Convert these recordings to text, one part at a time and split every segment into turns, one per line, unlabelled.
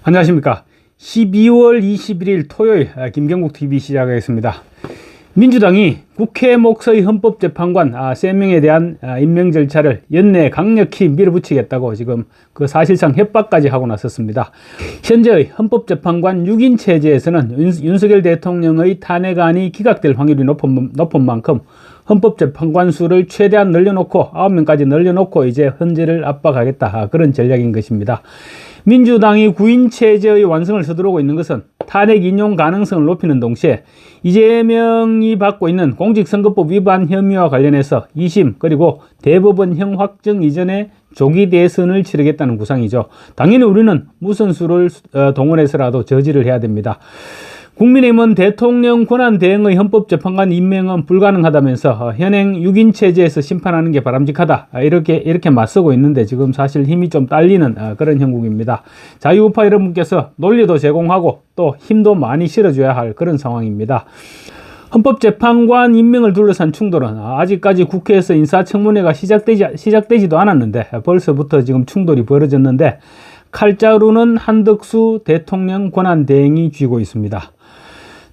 안녕하십니까. 12월 21일 토요일 김경국TV 시작하겠습니다. 민주당이 국회 목서의 헌법재판관 3명에 대한 임명 절차를 연내에 강력히 밀어붙이겠다고 지금 사실상 협박까지 하고 나섰습니다. 현재의 헌법재판관 6인 체제에서는 윤석열 대통령의 탄핵안이 기각될 확률이 높은 만큼 헌법재판관 수를 최대한 늘려놓고 9명까지 늘려놓고 이제 헌재를 압박하겠다, 그런 전략인 것입니다. 민주당이 9인 체제의 완성을 서두르고 있는 것은 탄핵 인용 가능성을 높이는 동시에 이재명이 받고 있는 공직선거법 위반 혐의와 관련해서 2심 그리고 대법원형 확정 이전에 조기 대선을 치르겠다는 구상이죠. 당연히 우리는 무슨 수를 동원해서라도 저지를 해야 됩니다. 국민의힘은 대통령 권한대행의 헌법재판관 임명은 불가능하다면서 현행 6인 체제에서 심판하는 게 바람직하다, 이렇게 맞서고 있는데 지금 사실 힘이 좀 딸리는 그런 형국입니다. 자유우파 여러분께서 논리도 제공하고 또 힘도 많이 실어줘야 할 그런 상황입니다. 헌법재판관 임명을 둘러싼 충돌은 아직까지 국회에서 인사청문회가 시작되지도 않았는데 벌써부터 지금 충돌이 벌어졌는데 칼자루는 한덕수 대통령 권한대행이 쥐고 있습니다.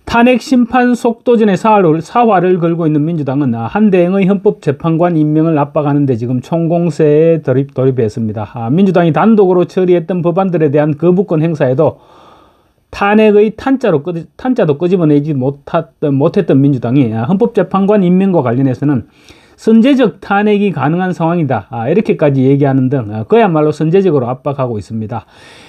탄핵 심판 속도전의 사활을 걸고 있는 민주당은 한대행의 헌법재판관 임명을 압박하는 데 지금 총공세에 돌입했습니다. 민주당이 단독으로 처리했던 법안들에 대한 거부권 행사에도 탄핵의 탄자도 끄집어내지 못했던 민주당이 헌법재판관 임명과 관련해서는 선제적 탄핵이 가능한 상황이다, 이렇게까지 얘기하는 등 그야말로 선제적으로 압박하고 있습니다.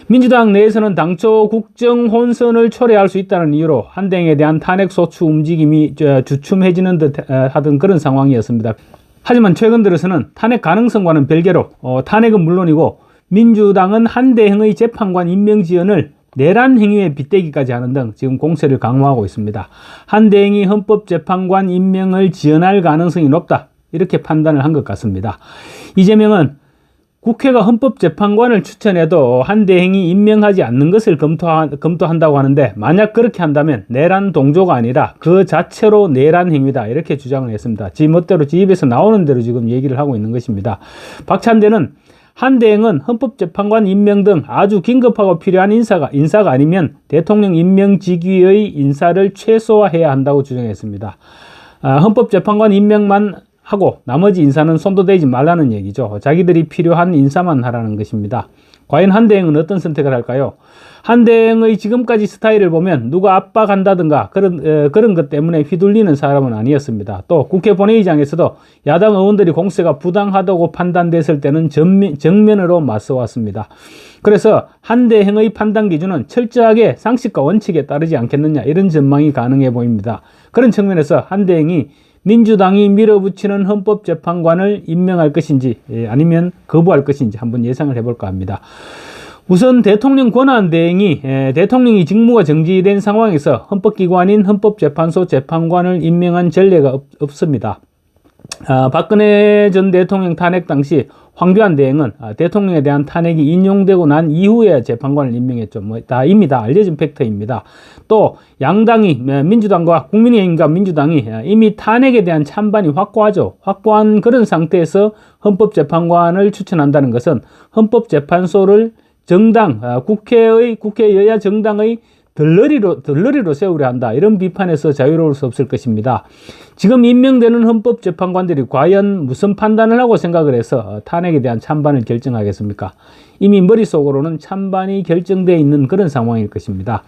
민주당 내에서는 당초 국정 혼선을 초래할 수 있다는 이유로 한대행에 대한 탄핵 소추 움직임이 주춤해지는 듯 하던 그런 상황이었습니다. 하지만 최근 들어서는 탄핵 가능성과는 별개로 탄핵은 물론이고 민주당은 한대행의 재판관 임명 지연을 내란 행위에 빗대기까지 하는 등 지금 공세를 강화하고 있습니다. 한대행이 헌법재판관 임명을 지연할 가능성이 높다, 이렇게 판단을 한 것 같습니다. 이재명은 국회가 헌법재판관을 추천해도 한대행이 임명하지 않는 것을 검토한다고 하는데 만약 그렇게 한다면 내란 동조가 아니라 그 자체로 내란 행위다, 이렇게 주장을 했습니다. 지 멋대로 지 입에서 나오는 대로 지금 얘기를 하고 있는 것입니다. 박찬대는 한대행은 헌법재판관 임명 등 아주 긴급하고 필요한 인사가 아니면 대통령 임명 직위의 인사를 최소화해야 한다고 주장했습니다. 헌법재판관 임명만 하고 나머지 인사는 손도 대지 말라는 얘기죠. 자기들이 필요한 인사만 하라는 것입니다. 과연 한대행은 어떤 선택을 할까요? 한대행의 지금까지 스타일을 보면 누가 압박한다든가 그런 것 때문에 휘둘리는 사람은 아니었습니다. 또 국회 본회의장에서도 야당 의원들이 공세가 부당하다고 판단됐을 때는 정면으로 맞서왔습니다. 그래서 한대행의 판단 기준은 철저하게 상식과 원칙에 따르지 않겠느냐, 이런 전망이 가능해 보입니다. 그런 측면에서 한대행이 민주당이 밀어붙이는 헌법재판관을 임명할 것인지 아니면 거부할 것인지 한번 예상을 해볼까 합니다. 우선 대통령 권한대행이 대통령이 직무가 정지된 상황에서 헌법기관인 헌법재판소 재판관을 임명한 전례가 없습니다. 박근혜 전 대통령 탄핵 당시 황교안 대행은 대통령에 대한 탄핵이 인용되고 난 이후에 재판관을 임명했죠. 이미 다 알려진 팩트입니다. 또 양당이 민주당과 국민의힘과 민주당이 이미 탄핵에 대한 찬반이 확고한 그런 상태에서 헌법재판관을 추천한다는 것은 헌법재판소를 국회 여야 정당의 덜러리로 세우려 한다, 이런 비판에서 자유로울 수 없을 것입니다. 지금 임명되는 헌법재판관들이 과연 무슨 판단을 하고 생각을 해서 탄핵에 대한 찬반을 결정하겠습니까? 이미 머릿속으로는 찬반이 결정되어 있는 그런 상황일 것입니다.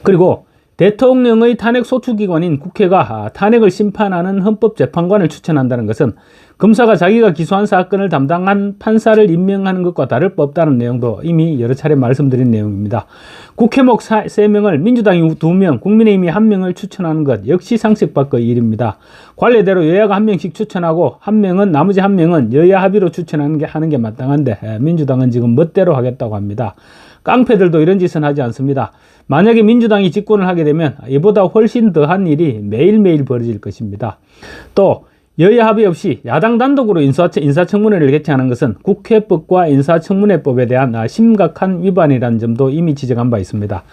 그리고 대통령의 탄핵 소추기관인 국회가 탄핵을 심판하는 헌법재판관을 추천한다는 것은 검사가 자기가 기소한 사건을 담당한 판사를 임명하는 것과 다를 바 없다는 내용도 이미 여러 차례 말씀드린 내용입니다. 국회목 3명을 민주당이 2명, 국민의힘이 1명을 추천하는 것 역시 상식 밖의 일입니다. 관례대로 여야가 1명씩 추천하고 나머지 1명은 여야 합의로 추천하는 게 마땅한데 민주당은 지금 멋대로 하겠다고 합니다. 깡패들도 이런 짓은 하지 않습니다. 만약에 민주당이 집권을 하게 되면 이보다 훨씬 더한 일이 매일매일 벌어질 것입니다. 또 여야 합의 없이 야당 단독으로 인사청문회를 개최하는 것은 국회법과 인사청문회법에 대한 심각한 위반이라는 점도 이미 지적한 바 있습니다.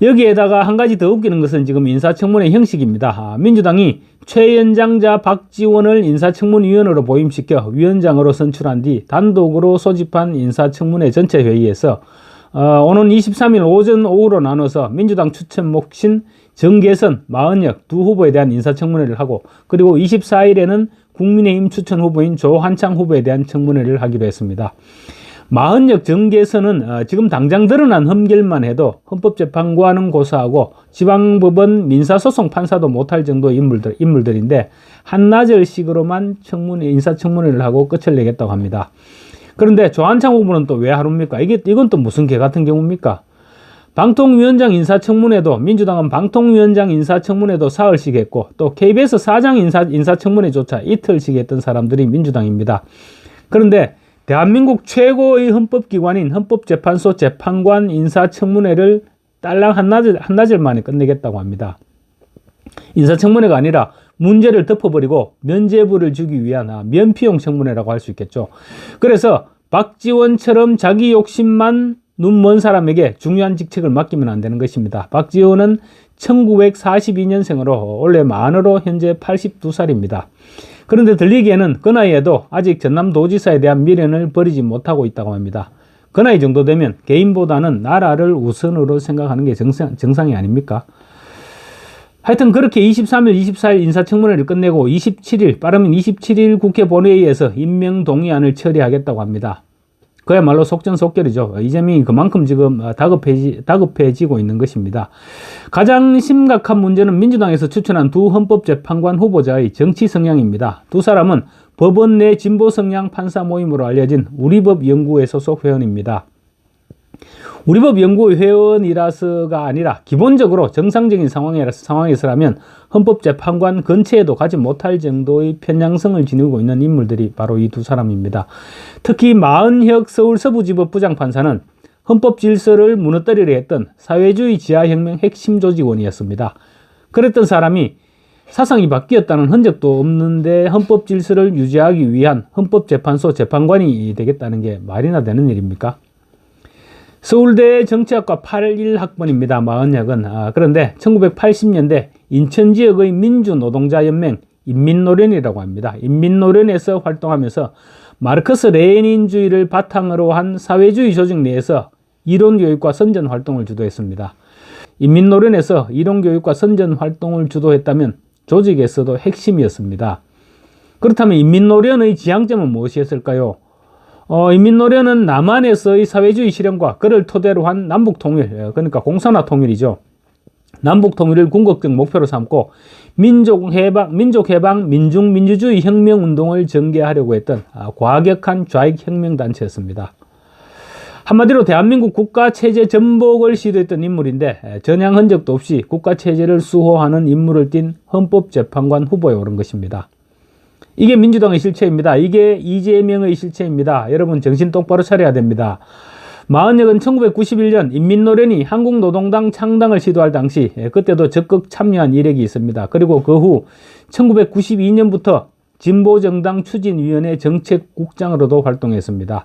여기에다가 한 가지 더 웃기는 것은 지금 인사청문회 형식입니다. 민주당이 최연장자 박지원을 인사청문위원으로 보임시켜 위원장으로 선출한 뒤 단독으로 소집한 인사청문회 전체 회의에서 오는 23일 오전 오후로 나눠서 민주당 추천 몫인 정계선, 마은혁 두 후보에 대한 인사청문회를 하고, 그리고 24일에는 국민의힘 추천 후보인 조한창 후보에 대한 청문회를 하기로 했습니다. 마은혁, 정계선은 지금 당장 드러난 흠결만 해도 헌법재판관은 고사하고 지방법원 민사소송 판사도 못할 정도의 인물들인데 한나절식으로만 인사청문회를 하고 끝을 내겠다고 합니다. 그런데 조한창 후보는 또 왜 하루입니까? 이건 또 무슨 개 같은 경우입니까? 방통위원장 인사청문회도, 민주당은 방통위원장 인사청문회도 사흘씩 했고, 또 KBS 사장 인사청문회조차 이틀씩 했던 사람들이 민주당입니다. 그런데 대한민국 최고의 헌법기관인 헌법재판소 재판관 인사청문회를 딸랑 한나절 만에 끝내겠다고 합니다. 인사청문회가 아니라 문제를 덮어버리고 면죄부를 주기 위한 면피용 청문회라고 할 수 있겠죠. 그래서 박지원처럼 자기 욕심만 눈먼 사람에게 중요한 직책을 맡기면 안 되는 것입니다. 박지원은 1942년생으로 원래 만으로 현재 82살입니다. 그런데 들리기에는 그 나이에도 아직 전남도지사에 대한 미련을 버리지 못하고 있다고 합니다. 그 나이 정도 되면 개인보다는 나라를 우선으로 생각하는 게 정상이 아닙니까? 하여튼 그렇게 23일, 24일 인사청문회를 끝내고 27일, 빠르면 27일 국회 본회의에서 임명동의안을 처리하겠다고 합니다. 그야말로 속전속결이죠. 이재명이 그만큼 지금 다급해지고 있는 것입니다. 가장 심각한 문제는 민주당에서 추천한 두 헌법재판관 후보자의 정치 성향입니다. 두 사람은 법원 내 진보 성향 판사 모임으로 알려진 우리법연구회 소속 회원입니다. 우리법연구회 회원이라서가 아니라 기본적으로 정상적인 상황에서라면 헌법재판관 근처에도 가지 못할 정도의 편향성을 지니고 있는 인물들이 바로 이 두 사람입니다. 특히 마은혁 서울 서부지법 부장판사는 헌법 질서를 무너뜨리려 했던 사회주의 지하혁명 핵심 조직원이었습니다. 그랬던 사람이 사상이 바뀌었다는 흔적도 없는데 헌법 질서를 유지하기 위한 헌법재판소 재판관이 되겠다는 게 말이나 되는 일입니까? 서울대 정치학과 81학번입니다. 마은혁은. 그런데 1980년대 인천 지역의 민주노동자연맹 인민노련이라고 합니다. 인민노련에서 활동하면서 마르크스 레닌주의를 바탕으로 한 사회주의 조직 내에서 이론교육과 선전활동을 주도했습니다. 인민노련에서 이론교육과 선전활동을 주도했다면 조직에서도 핵심이었습니다. 그렇다면 인민노련의 지향점은 무엇이었을까요? 인민노련은 남한에서의 사회주의 실현과 그를 토대로 한 남북통일, 그러니까 공산화 통일이죠. 남북통일을 궁극적 목표로 삼고 민족해방, 민중민주주의 혁명운동을 전개하려고 했던 과격한 좌익혁명단체였습니다. 한마디로 대한민국 국가체제 전복을 시도했던 인물인데 전향 흔적도 없이 국가체제를 수호하는 임무를 띤 헌법재판관 후보에 오른 것입니다. 이게 민주당의 실체입니다. 이게 이재명의 실체입니다. 여러분 정신 똑바로 차려야 됩니다. 마은혁은 1991년 인민노련이 한국노동당 창당을 시도할 당시 그때도 적극 참여한 이력이 있습니다. 그리고 그 후 1992년부터 진보정당 추진위원회 정책국장으로도 활동했습니다.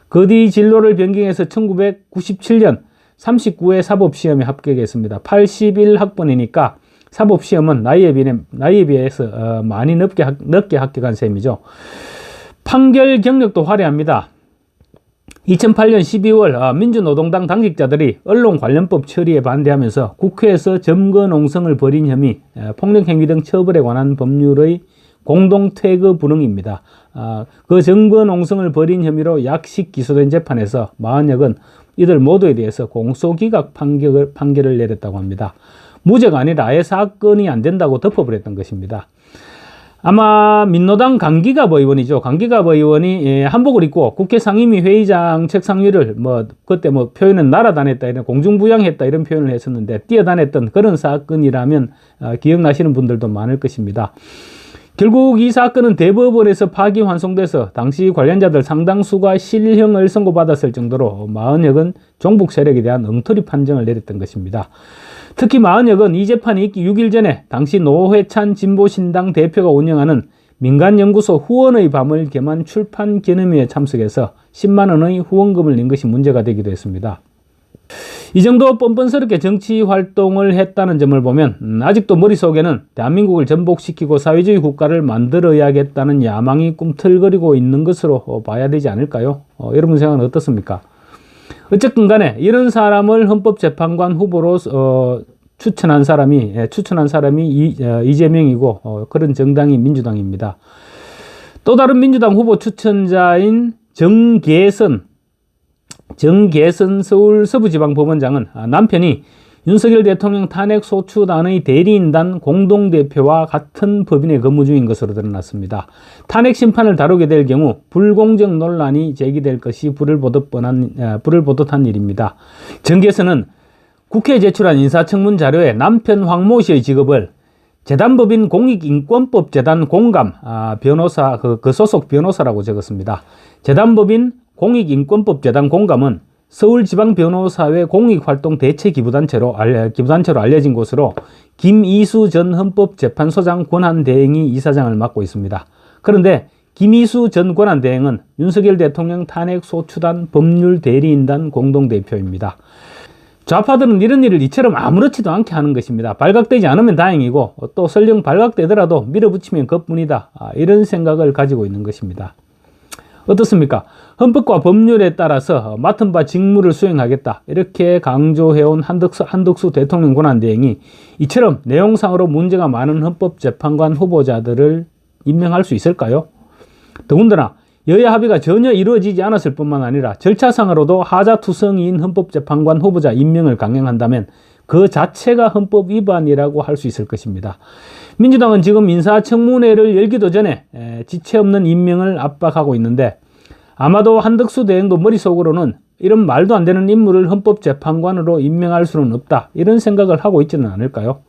그 뒤 진로를 변경해서 1997년 39회 사법시험에 합격했습니다. 81학번이니까 사법시험은 나이에 비해서 많이 늦게 합격한 셈이죠. 판결 경력도 화려합니다. 2008년 12월 민주노동당 당직자들이 언론관련법 처리에 반대하면서 국회에서 점거농성을 벌인 혐의, 폭력행위 등 처벌에 관한 법률의 공동퇴거 불응입니다. 그 점거농성을 벌인 혐의로 약식 기소된 재판에서 마은혁은 이들 모두에 대해서 공소기각 판결을 내렸다고 합니다. 무죄가 아니라 아예 사건이 안 된다고 덮어버렸던 것입니다. 아마 민노당 강기갑 의원이죠. 강기갑 의원이 한복을 입고 국회 상임위 회의장 책상 위를 그때 표현은 날아다녔다, 이런 공중부양했다 이런 표현을 했었는데 뛰어다녔던 그런 사건이라면 기억나시는 분들도 많을 것입니다. 결국 이 사건은 대법원에서 파기환송돼서 당시 관련자들 상당수가 실형을 선고받았을 정도로 마은혁은 종북 세력에 대한 엉터리 판정을 내렸던 것입니다. 특히 마은혁은 이 재판이 있기 6일 전에 당시 노회찬 진보신당 대표가 운영하는 민간연구소 후원의 밤을 개만 출판 기념회에 참석해서 10만 원의 후원금을 낸 것이 문제가 되기도 했습니다. 이 정도 뻔뻔스럽게 정치 활동을 했다는 점을 보면 아직도 머릿속에는 대한민국을 전복시키고 사회주의 국가를 만들어야겠다는 야망이 꿈틀거리고 있는 것으로 봐야 되지 않을까요? 여러분 생각은 어떻습니까? 어쨌든 간에 이런 사람을 헌법재판관 후보로 추천한 사람이 이재명이고 그런 정당이 민주당입니다. 또 다른 민주당 후보 추천자인 정계선 서울 서부지방법원장은 남편이 윤석열 대통령 탄핵 소추단의 대리인단 공동대표와 같은 법인에 근무 중인 것으로 드러났습니다. 탄핵 심판을 다루게 될 경우 불공정 논란이 제기될 것이 불을 보듯한 일입니다. 정계선은 국회에 제출한 인사청문 자료에 남편 황모 씨의 직업을 재단법인 공익인권법재단 공감 변호사 그 소속 변호사라고 적었습니다. 재단법인 공익인권법재단 공감은 서울지방변호사회 공익활동 대체기부단체로 알려진 곳으로 김이수 전 헌법재판소장 권한대행이 이사장을 맡고 있습니다. 그런데 김이수 전 권한대행은 윤석열 대통령 탄핵소추단 법률대리인단 공동대표입니다. 좌파들은 이런 일을 이처럼 아무렇지도 않게 하는 것입니다. 발각되지 않으면 다행이고 또 설령 발각되더라도 밀어붙이면 그뿐이다. 이런 생각을 가지고 있는 것입니다. 어떻습니까? 헌법과 법률에 따라서 맡은 바 직무를 수행하겠다 이렇게 강조해온 한덕수 대통령 권한대행이 이처럼 내용상으로 문제가 많은 헌법재판관 후보자들을 임명할 수 있을까요? 더군다나 여야 합의가 전혀 이루어지지 않았을 뿐만 아니라 절차상으로도 하자투성이인 헌법재판관 후보자 임명을 강행한다면 그 자체가 헌법 위반이라고 할 수 있을 것입니다. 민주당은 지금 인사청문회를 열기도 전에 지체 없는 임명을 압박하고 있는데 아마도 한덕수 대행도 머릿속으로는 이런 말도 안 되는 인물을 헌법재판관으로 임명할 수는 없다 이런 생각을 하고 있지는 않을까요?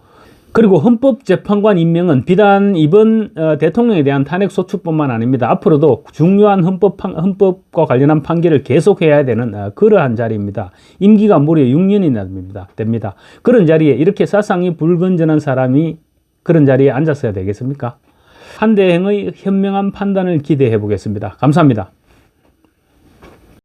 그리고 헌법재판관 임명은 비단 이번 대통령에 대한 탄핵소추뿐만 아닙니다. 앞으로도 중요한 헌법과 관련한 판결을 계속해야 되는 그러한 자리입니다. 임기가 무려 6년이나 됩니다. 그런 자리에 이렇게 사상이 불건전한 사람이 그런 자리에 앉았어야 되겠습니까? 한 대행의 현명한 판단을 기대해 보겠습니다. 감사합니다.